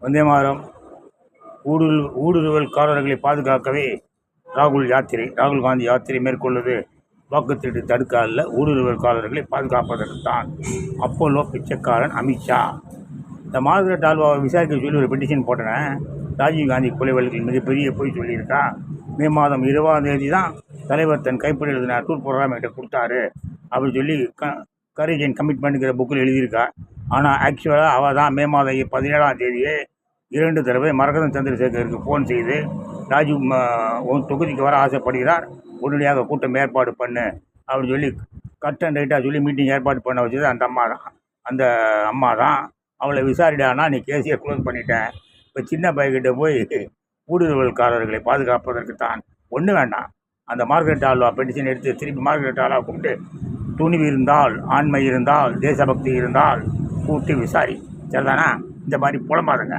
வந்தே மாதரம். ஊடுருவல்காரர்களை பாதுகாக்கவே ராகுல் காந்தி யாத்திரை மேற்கொள்வது வாக்குத்திட்டு தடுக்க அல்ல, ஊடுருவல்காரர்களை பாதுகாப்பதற்குத்தான். அப்போலோ பிச்சைக்காரன் அமித்ஷா. இந்த மார்கரெட் ஆல்வாவை விசாரிக்க சொல்லி ஒரு பெட்டிஷன் போட்டேன். ராஜீவ்காந்தி கொலை வழக்கில் மிகப்பெரிய போய் சொல்லியிருக்கா. மே மாதம் 20ஆம் தேதி தான் தலைவர் தன் கைப்படி எழுதின டூர் ப்ரோக்ராம் என்கிட்ட கொடுத்தாரு அப்படின்னு சொல்லி கரேஜ் அண்ட் கமிட்மெண்ட்டுங்கிற புக்கில் எழுதியிருக்கா. ஆனால் ஆக்சுவலாக அவள் தான் மே மாதம் 17ஆம் தேதியே 2 தடவை மரகதம் சந்திரசேகருக்கு ஃபோன் செய்து ராஜீவ் உன் தொகுதிக்கு வர ஆசைப்படுகிறார், உடனடியாக கூட்டம் ஏற்பாடு பண்ணு அப்படின்னு சொல்லி கட் அண்ட் ரைட்டாக சொல்லி மீட்டிங் ஏற்பாடு பண்ண வச்சது அந்த அம்மா தான். அவளை விசாரிடானா நீ கேஸையே க்ளோஸ் பண்ணிட்டேன். இப்போ சின்ன பையன்கிட்ட போய் ஊடுருவல்காரர்களை பாதுகாப்பதற்கு தான் ஒன்று வேண்டாம். அந்த மார்கரெட் ஆல்வா பெட்டிஷன் எடுத்து திருப்பி மார்கரெட் ஆல்வா கூப்பிட்டு துணிவு இருந்தால், ஆண்மை இருந்தால், தேசபக்தி இருந்தால் கூட்டி விசாரி. சரிதானா? இந்த மாதிரி புலம்பாதுங்க.